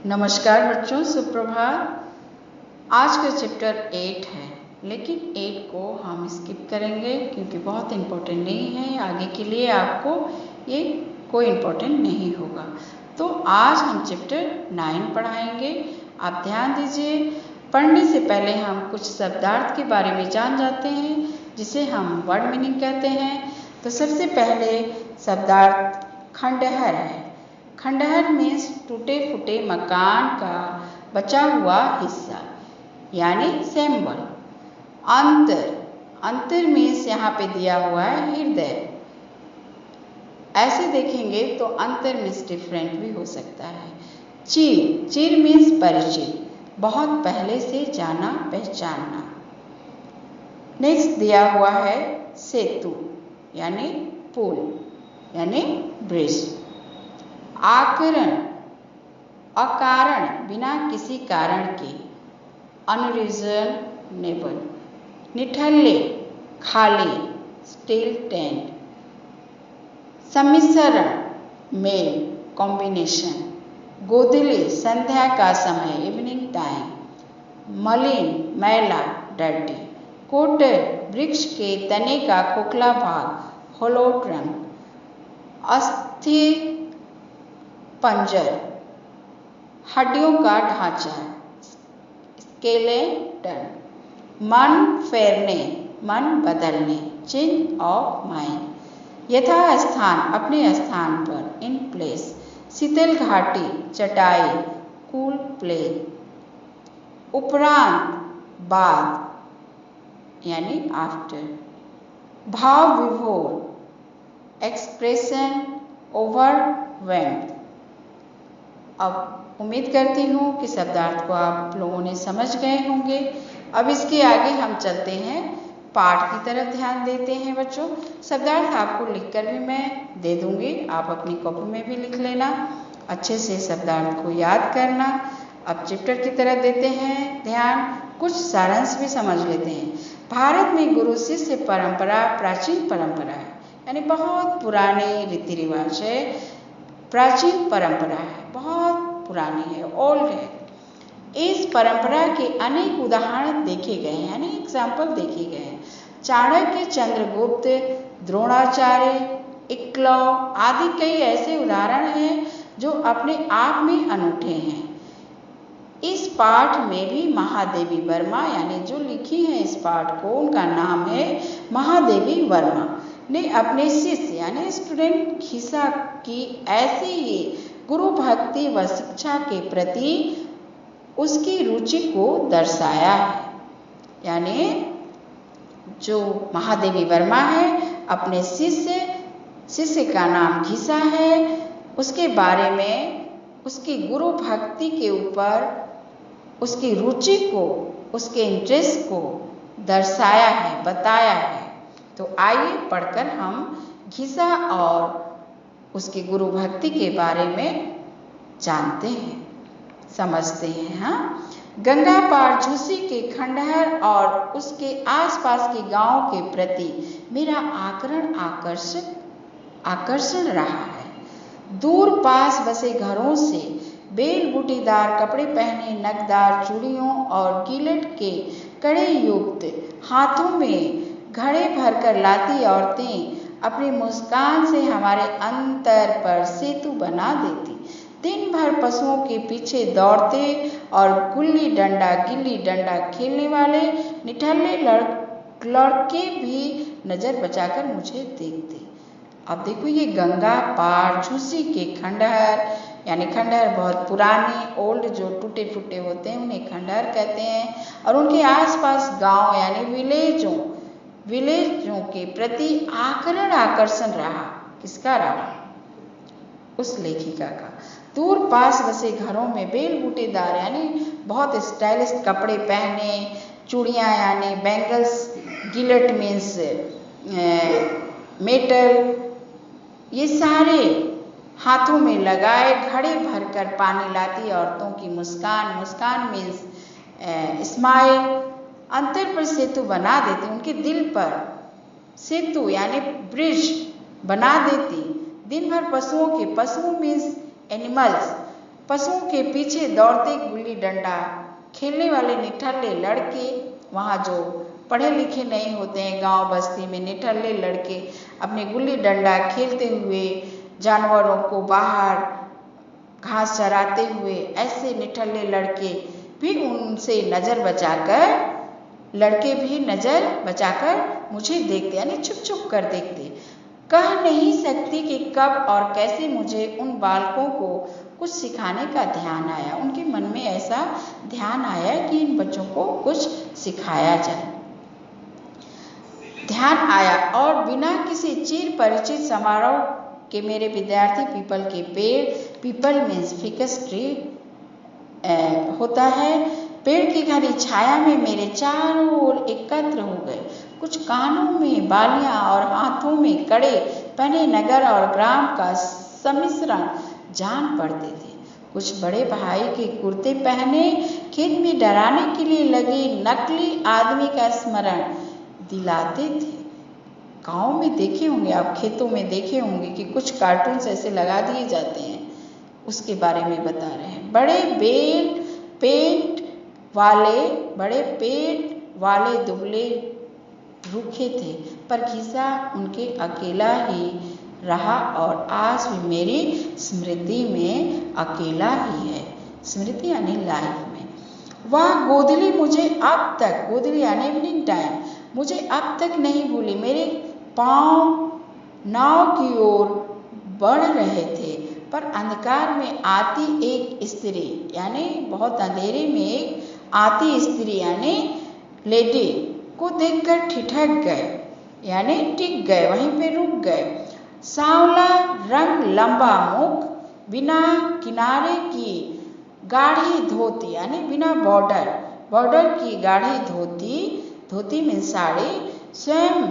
नमस्कार बच्चों, सुप्रभात। आज का चैप्टर 8 है, लेकिन 8 को हम स्किप करेंगे क्योंकि बहुत इम्पोर्टेंट नहीं है। आगे के लिए आपको ये कोई इम्पोर्टेंट नहीं होगा। तो आज हम चैप्टर 9 पढ़ाएंगे। आप ध्यान दीजिए। पढ़ने से पहले हम कुछ शब्दार्थ के बारे में जान जाते हैं, जिसे हम वर्ड मीनिंग कहते हैं। तो सबसे पहले शब्दार्थ खंडहर है। खंडहर मीन्स टूटे फूटे मकान का बचा हुआ हिस्सा, यानी सिंबल। अंतर, अंतर मीन्स यहाँ पे दिया हुआ है हृदय। ऐसे देखेंगे तो अंतर मीन्स डिफरेंट भी हो सकता है। चीर, चीर मीन्स परिचित, बहुत पहले से जाना पहचानना। नेक्स्ट दिया हुआ है सेतु, यानी पुल, यानी ब्रिज। आकरण, अकारण, बिना किसी कारण के, अनरीजनेबल। निठल्ले, खाली, स्टील टेंट। सम्मिश्रण, मेल, कॉम्बिनेशन। गोधूली, संध्या का समय, इवनिंग टाइम। मलिन, मैला, डर्टी। कोटर, वृक्ष के तने का खोखला भाग, होलो ट्रंक। अस्थिर पंजर, हड्डियों का ढांचा, स्केलेटन। मन फेरने, मन बदलने, चेंज ऑफ माइंड। यथास्थान, अपने स्थान पर, इन प्लेस। शीतल घाटी, चटाई, कूल प्लेस। उपरांत, बाद, यानी आफ्टर। भाव विभोर, एक्सप्रेशन ओवरवेल्म्ड। अब उम्मीद करती हूँ कि शब्दार्थ को आप लोगों ने समझ गए होंगे। अब इसके आगे हम चलते हैं, पाठ की तरफ ध्यान देते हैं बच्चों। शब्दार्थ आपको लिखकर भी मैं दे दूंगी, आप अपनी कॉपी में भी लिख लेना। अच्छे से शब्दार्थ को याद करना। अब चैप्टर की तरफ देते हैं ध्यान, कुछ सारांश भी समझ लेते हैं। भारत में गुरु शिष्य परंपरा प्राचीन परंपरा है, यानी बहुत पुराने रीति रिवाज है, प्राचीन परंपरा है, बहुत पुरानी है, ओल्ड है। इस परंपरा के अनेक उदाहरण देखे गए हैं, यानी एग्जाम्पल देखे गए हैं। चाणक्य, चंद्रगुप्त, द्रोणाचार्य, एकलव आदि कई ऐसे उदाहरण हैं जो अपने आप में अनूठे हैं। इस पाठ में भी महादेवी वर्मा, यानी जो लिखी है इस पाठ को, उनका नाम है महादेवी वर्मा, ने अपने शिष्य यानी स्टूडेंट घिसा की ऐसे ही गुरु भक्ति व शिक्षा के प्रति उसकी रुचि को दर्शाया है। यानी जो महादेवी वर्मा है, अपने शिष्य का नाम घिसा है, उसके बारे में, उसकी गुरु भक्ति के ऊपर उसकी रुचि को, उसके इंटरेस्ट को दर्शाया है, बताया है। तो आइए पढ़कर हम घिसा और उसकी गुरु भक्ति के बारे में जानते हैं, समझते हैं। हाँ, गंगा पार झूसी के खंडहर और उसके आसपास के गांव के प्रति मेरा आकर्षण रहा है। दूर पास बसे घरों से बेल बूटीदार कपड़े पहने, नगदार चूड़ियों और गिलट के कड़े युक्त हाथों में घड़े भरकर लाती औरतें अपनी मुस्कान से हमारे अंतर पर सेतु बना देती। दिन भर पशुओं के पीछे दौड़ते और गिल्ली डंडा खेलने वाले निठल्ले लड़के भी नजर बचाकर मुझे देखते। अब देखो, ये गंगा पार झूसी के खंडहर, यानी खंडहर बहुत पुराने, ओल्ड, जो टूटे फूटे होते हैं उन्हें खंडहर कहते हैं। और उनके आसपास गांव यानी विलेजों के प्रति आकर्षण रहा। किसका रहा? उस लेखिका का। दूर पास बसे घरों में बेल बूटेदार, यानी बहुत स्टाइलिश कपड़े पहने, चूड़ियाँ यानी बैंगल्स, गिलट मीन्स मेटल, ये सारे हाथों में लगाए घड़े भरकर पानी लाती औरतों की मुस्कान मीन्स स्माइल, अंतर पर सेतु बना देती, उनके दिल पर सेतु यानी ब्रिज बना देती। दिन भर पशु मीन्स एनिमल्स, पशुओं के पीछे दौड़ते गुल्ली डंडा खेलने वाले निठल्ले लड़के, वहाँ जो पढ़े लिखे नहीं होते हैं गांव बस्ती में, निठल्ले लड़के अपने गुल्ली डंडा खेलते हुए, जानवरों को बाहर घास चराते हुए, ऐसे निठल्ले लड़के भी उनसे नज़र बचाकर, लड़के भी नज़र बचाकर मुझे देखते, यानी छुप छुप कर देखते। कह नहीं सकती कि कब और कैसे मुझे उन बालकों को कुछ सिखाने का ध्यान आया। उनके मन में ऐसा ध्यान आया कि इन बच्चों को कुछ सिखाया जाए। ध्यान आया और बिना किसी चिर परिचित समारोह के मेरे विद्यार्थी पीपल के पेड़, पीपल मीन्स फिकस ट्री होता है, पेड़ की घनी छाया में मेरे चारों ओर एकत्र हो गए। कुछ कानों में बालियां और हाथों में कड़े पहने नगर और ग्राम का सम्मिश्रण जान पड़ते थे। कुछ बड़े भाई के कुर्ते पहने खेत में डराने के लिए लगे नकली आदमी का स्मरण दिलाते थे। गाँव में देखे होंगे आप, खेतों में देखे होंगे कि कुछ कार्टून्स ऐसे लगा दिए जाते हैं, उसके बारे में बता रहे हैं। बड़े पेट वाले दुबले रूखे थे, पर घिसा उनके अकेला ही रहा और आज भी मेरी स्मृति में अकेला ही है। स्मृति यानी लाइफ में। वह गोधली मुझे अब तक, गोधली यानी इवनिंग टाइम, मुझे अब तक नहीं भूली। मेरे पांव नाव की ओर बढ़ रहे थे, पर अंधकार में आती एक स्त्री, यानी बहुत अंधेरे में एक आती स्त्री यानी लेडी को देखकर ठिठक गए, यानी टिक गए, वहीं पे रुक गए। सांवला रंग, लंबा मुख, बिना किनारे की गाढ़ी धोती, यानी बिना बॉर्डर की गाढ़ी धोती में साड़ी, स्वयं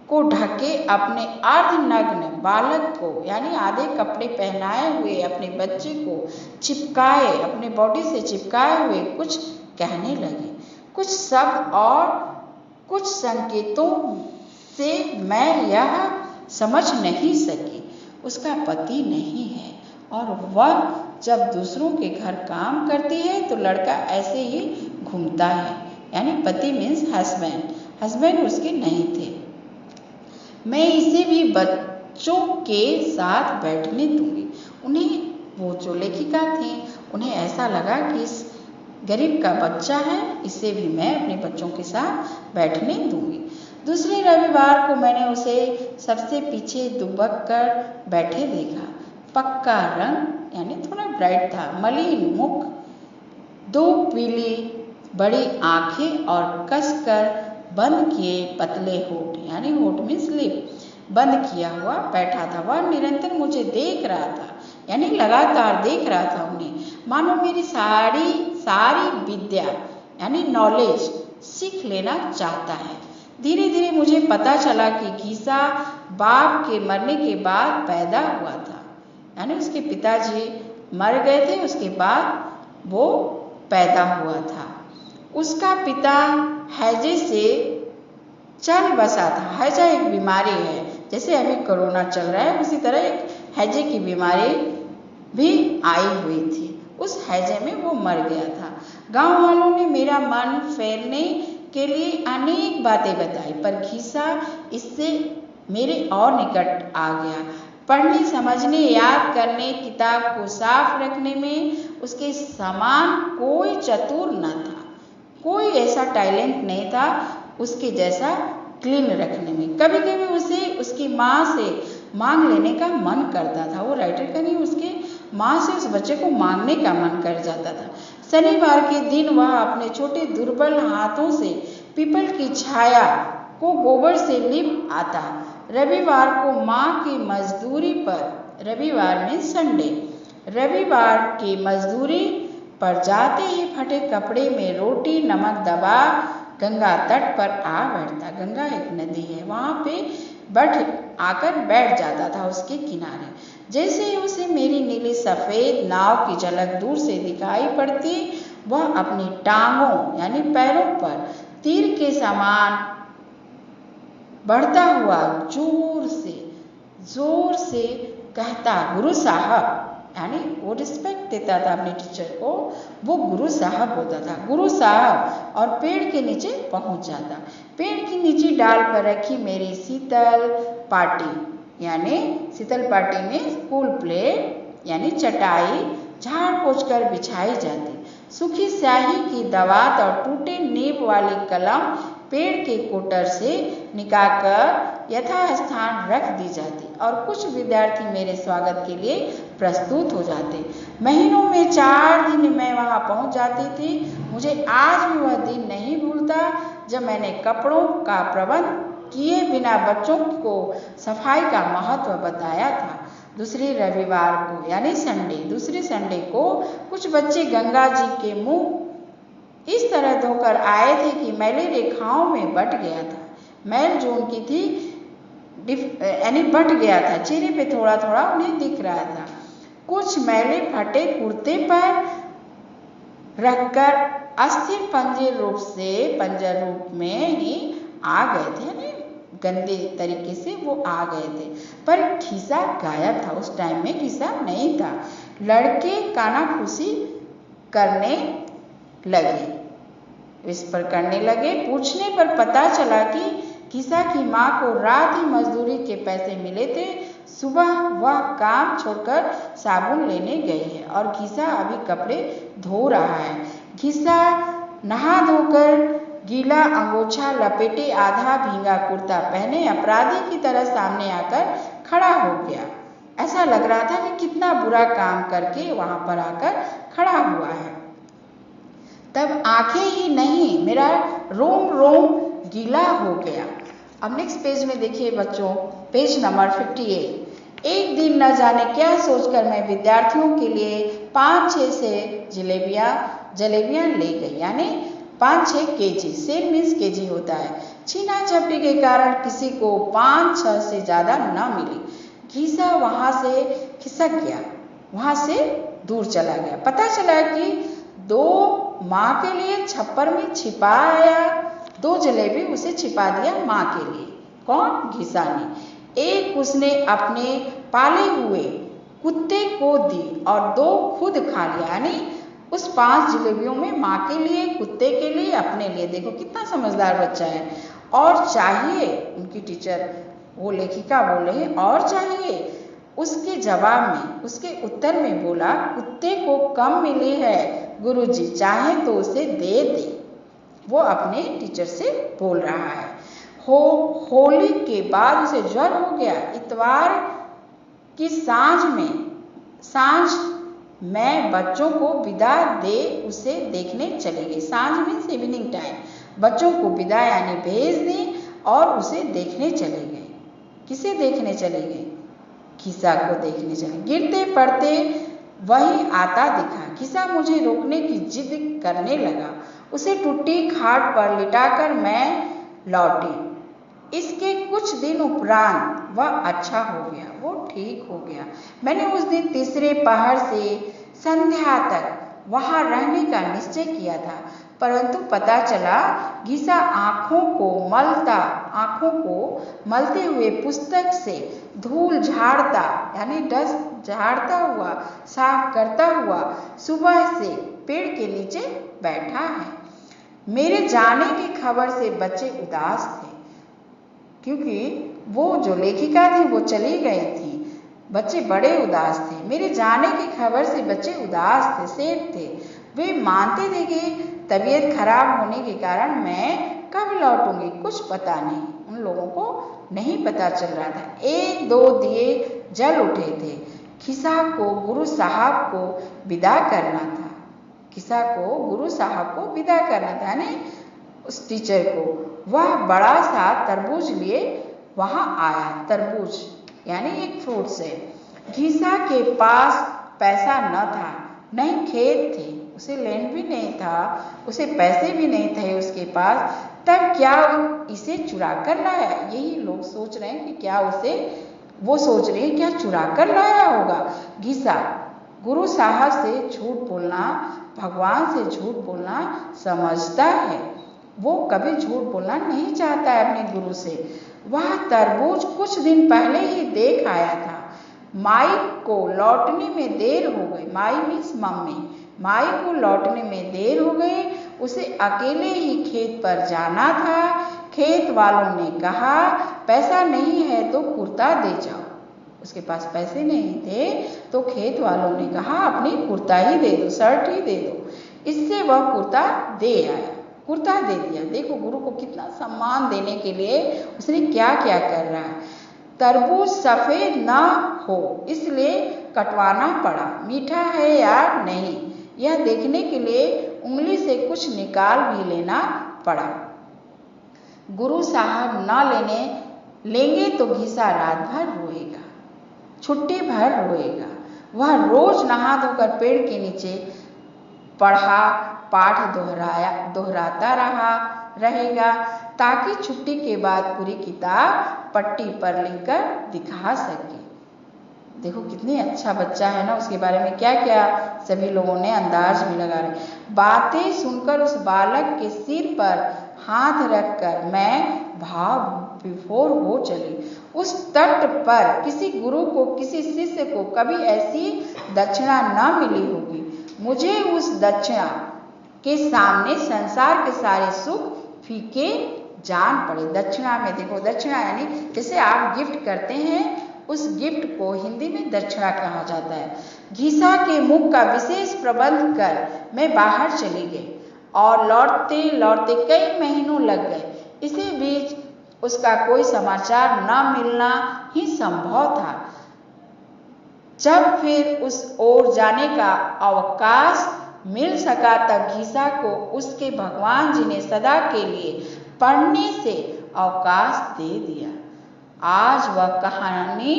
को ढके अपने अर्धनग्न बालक को, यानी आधे कपड़े पहनाए हुए अपने बच्चे को चिपकाए, अपने बॉडी से चिपकाए हुए कुछ कहने लगे। कुछ शब्द और कुछ संकेतों से मैं यह समझ नहीं सकी उसका पति नहीं है, और वह जब दूसरों के घर काम करती है तो लड़का ऐसे ही घूमता है, यानी पति मीन्स हस्बैंड उसके नहीं थे। मैं इसे भी बच्चों के साथ बैठने दूंगी। उन्हें, वो जो लेखिका थी, उन्हें ऐसा लगा कि इस गरीब का बच्चा है, इसे भी मैं अपने बच्चों के साथ बैठने दूंगी। दूसरे रविवार को मैंने उसे सबसे पीछे दुबक कर बैठे देखा। पक्का रंग यानी थोड़ा ब्राइट था, मलिन मुख, दो पीली बड़ी आंखें और कसकर बंद किए पतले होठ, यानी होठ में स्लिप बंद किया हुआ बैठा था। वह निरंतर मुझे देख रहा था, यानी लगातार देख रहा था उन्हें, मानो मेरी सारी विद्या यानी नॉलेज सीख लेना चाहता है। धीरे धीरे मुझे पता चला कि घीसा बाप के मरने के बाद पैदा हुआ था, यानी उसके पिताजी मर गए थे, उसके बाद वो पैदा हुआ था। उसका पिता हैजे से चल बसा था। हैजा एक बीमारी है, जैसे अभी कोरोना चल रहा है उसी तरह एक हैजे की बीमारी भी आई हुई थी। उस हैजे में वो मर गया था। गांव वालों ने मेरा मन फेरने के लिए अनेक बातें बताई, पर घीसा इससे मेरे और निकट आ गया। पढ़ने, समझने, याद करने, किताब को साफ रखने में उसके समान कोई चतुर न था। कोई ऐसा टैलेंट नहीं था उसके जैसा क्लीन रखने में। कभी कभी उसे उसकी माँ से मांग लेने का मन करता था। वो राइटर का नहीं, उसके माँ से उस बच्चे को मांगने का मन कर जाता था। शनिवार के दिन वह अपने छोटे दुर्बल हाथों से पीपल की छाया को गोबर से लिप आता। रविवार को माँ की मजदूरी पर, रविवार में संडे, रविवार की मजदूरी पर जाते ही फटे कपड़े में रोटी नमक दबा गंगा तट पर आ बैठता। गंगा एक नदी है, वहाँ पे आकर बैठ जाता था उसके किनारे। जैसे ही उसे मेरी नीली सफ़ेद नाव की झलक दूर से दिखाई पड़ती, वह अपनी टांगों यानी पैरों पर तीर के समान बढ़ता हुआ जोर से कहता, गुरु साहब, यानी वो रिस्पेक्ट देता था अपने टीचर को, वो गुरु साहब होता था। गुरु साहब और पेड़ के नीचे पहुंच जाता। पेड़ के नीचे डाल पर रखी मेरी शीतल पाटी, यानी शीतल पाटी में स्कूल प्लेट यानी चटाई झाड़ पोंछ कर बिछाई जाती। सूखी स्याही की दवात और टूटे नीब वाली कलम पेड़ के कोटर से निकालकर यथास्थान रख दी जाती और कुछ विद्यार्थी मेरे स्वागत के लिए प्रस्तुत हो जाते। महीनों में 4 दिन मैं वहां पहुंच जाती थी। मुझे आज भी वह दिन नहीं भूलता जब मैंने कपड़ों का प्रबंध किए बिना बच्चों को सफाई का महत्व बताया था। दूसरे रविवार को यानी दूसरे संडे को कुछ बच्चे गंगा जी के मुंह इस तरह धोकर आए थे कि मैले रेखाओं में बट गया था। मैल जो उनकी थी यानी बट गया था, चेहरे पे थोड़ा थोड़ा उन्हें दिख रहा था। कुछ मैले फटे कुर्ते पर रखकर अस्थिर पंजर रूप में ही आ गए थे, यानी गंदे तरीके से वो आ गए थे। पर खिस्सा गायब था, उस टाइम में खिस्सा नहीं था। लड़के कानाफूसी करने लगे, विस्पर करने लगे। पूछने पर पता चला कि खिस्सा की माँ को रात ही मजदूरी के पैसे मिले थे। सुबह वह काम छोड़कर साबुन लेने गई है और खिस्सा अभी कपड़े धो रहा है। खिस्सा नहा धोकर गीला अंगोछा लपेटे आधा भींगा कुर्ता पहने अपराधी की तरह सामने आकर खड़ा हो गया। ऐसा लग रहा था कि कितना बुरा काम करके वहां पर आकर खड़ा हुआ है। तब आंखें ही नहीं, मेरा रोम रोम गीला हो गया। अब नेक्स्ट पेज में देखिए बच्चों, पेज नंबर 58। एक दिन न जाने क्या सोचकर मैं विद्यार्थियों के लिए 5-6 से जलेबियां ले गई, यानी 5-6 केजी। सेम मीन्स केजी होता है। छीना झपटी के कारण किसी को 5-6 से ज्यादा न मिली। खिस्सा वहां से खिसक गया, वहां से दूर चला गया। पता चला कि 2 माँ के लिए छप्पर में छिपा आया। 2 जलेबी उसे छिपा दिया माँ के लिए। कौन? घिसा ने। एक उसने अपने पाले हुए कुत्ते को दी और 2 खुद खा लिया, यानी उस 5 जलेबियों में माँ के लिए, कुत्ते के लिए, अपने लिए। देखो कितना समझदार बच्चा है। और चाहिए, उनकी टीचर वो लेखिका बोल रही है, और चाहिए। उसके जवाब में, उसके उत्तर में बोला, कुत्ते को कम मिली है गुरुजी, चाहे तो उसे दे दे। वो अपने टीचर से बोल रहा है। होली के बाद उसे ज्वर हो गया। इतवार की सांझ मैं बच्चों को विदा दे उसे देखने चली गई। सांझ मीन्स इवनिंग टाइम। बच्चों को विदा यानी भेज दी और उसे देखने चले गए। किसे देखने चले गए? खिस्सा को देखने चले। गिरते पड़ते वही आता दिखा। खिस्सा मुझे रोकने की जिद करने लगा। उसे टूटी खाट पर लिटाकर मैं लौटी। इसके कुछ दिन उपरांत वह अच्छा हो गया, वो ठीक हो गया। मैंने उस दिन तीसरे पहर से संध्या तक वहां रहने का निश्चय किया था, परंतु पता चला घिसा आंखों को मलते हुए पुस्तक से धूल झाड़ता यानी डस्ट झाड़ता हुआ, साफ करता हुआ सुबह से पेड़ के नीचे बैठा है। मेरे जाने की खबर से बच्चे उदास थे, क्योंकि वो जो लेखिका थी वो चली गई थी। बच्चे बड़े उदास थे। मेरे जाने की खबर से बच्चे उदास थे, सेठ थे। वे मानते थे कि तबीयत खराब होने के कारण मैं कब लौटूंगी कुछ पता नहीं। उन लोगों को नहीं पता चल रहा था। 1-2 दिए जल उठे थे। खिस्सा को गुरु साहब को विदा करना था। खिस्सा को गुरु साहब को विदा करना था, यानी उस टीचर को। वह बड़ा सा तरबूज लिए वहां आया। तरबूज यानी एक फ्रूट से। खिस्सा के पास पैसा न था, नहीं खेत थे, उसे लैंड भी नहीं था, उसे पैसे भी नहीं थे उसके पास। तब क्या इसे चुरा कर लाया? यही लोग सोच रहे हैं कि क्या वो सोच रहे हैं क्या चुरा कर लाया होगा। घिसा गुरु साहब से झूठ बोलना, भगवान से झूठ बोलना समझता है। वो कभी झूठ बोलना नहीं चाहता है अपने गुरु से। वह तरबूज कुछ दिन पहले ही देख आया था। माई को लौटने में देर हो गई। माई मीन्स मम्मी। माई को लौटने में देर हो गई, उसे अकेले ही खेत पर जाना था। खेत वालों ने कहा पैसा नहीं है तो कुर्ता दे जाओ। उसके पास पैसे नहीं थे तो खेत वालों ने कहा अपनी कुर्ता ही दे दो, शर्ट ही दे दो। इससे वह कुर्ता दे आया, कुर्ता दे दिया। देखो गुरु को कितना सम्मान देने के लिए उसने क्या क्या कर रहा है। तरबूज सफेद ना हो इसलिए कटवाना पड़ा, मीठा है या नहीं यह देखने के लिए उंगली से कुछ निकाल भी लेना पड़ा। गुरु साहब न लेंगे तो घिसा रात भर रोएगा, छुट्टी भर रोएगा। वह रोज नहा धोकर पेड़ के नीचे पढ़ा पाठ दोहराता रहेगा ताकि छुट्टी के बाद पूरी किताब पट्टी पर लिखकर दिखा सके। देखो कितनी अच्छा बच्चा है ना, उसके बारे में क्या क्या सभी लोगों ने अंदाज भी लगा रहे। बातें सुनकर उस बालक के सिर पर हाथ रखकर मैं भाव विभोर हो चली। उस तट पर किसी गुरु को, किसी शिष्य को कभी ऐसी दक्षिणा न मिली होगी। मुझे उस दक्षिणा के सामने संसार के सारे सुख फीके जान पड़े। दक्षिणा में देखो, दक्षिणा यानी जैसे आप गिफ्ट करते हैं, उस गिफ्ट को हिंदी में दक्षिणा कहा जाता है। घिसा के मुख का विशेष प्रबंध कर मैं बाहर चली गई और लौटते लौटते कई महीनों लग गए। इसी बीच उसका कोई समाचार न मिलना ही संभव था। जब फिर उस ओर जाने का अवकाश मिल सका तब घिसा को उसके भगवान जी ने सदा के लिए पढ़ने से अवकाश दे दिया। आज वह कहानी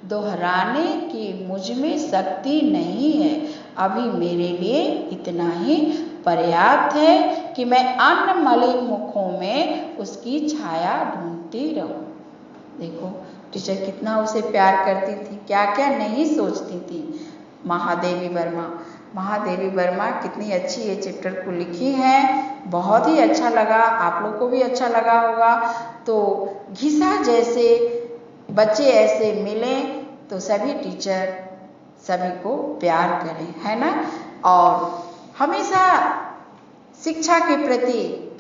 दोहराने की मुझ में शक्ति नहीं है। अभी मेरे लिए इतना ही पर्याप्त है कि मैं अन्य मलिन मुखों में उसकी छाया ढूंढती रहूं। देखो टीचर कितना उसे प्यार करती थी, क्या क्या नहीं सोचती थी। महादेवी वर्मा कितनी अच्छी ये चैप्टर को लिखी है। बहुत ही अच्छा लगा, आप लोग को भी अच्छा लगा होगा। तो घिसा जैसे बच्चे ऐसे मिलें तो सभी टीचर सभी को प्यार करें, है ना। और हमेशा शिक्षा के प्रति,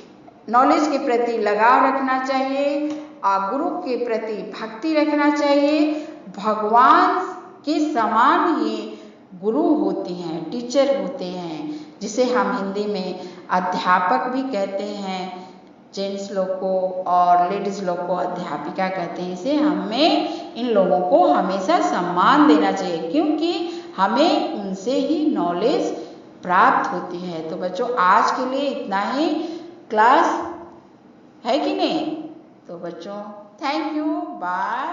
नॉलेज के प्रति लगाव रखना चाहिए और गुरु के प्रति भक्ति रखना चाहिए। भगवान के समान ही गुरु होते हैं, टीचर होते हैं, जिसे हम हिंदी में अध्यापक भी कहते हैं। जेंट्स लोग को और लेडीज लोग को अध्यापिका कहते हैं। इसे हमें इन लोगों को हमेशा सम्मान देना चाहिए क्योंकि हमें उनसे ही नॉलेज प्राप्त होती है। तो बच्चों आज के लिए इतना ही क्लास है कि नहीं। तो बच्चों थैंक यू, बाय।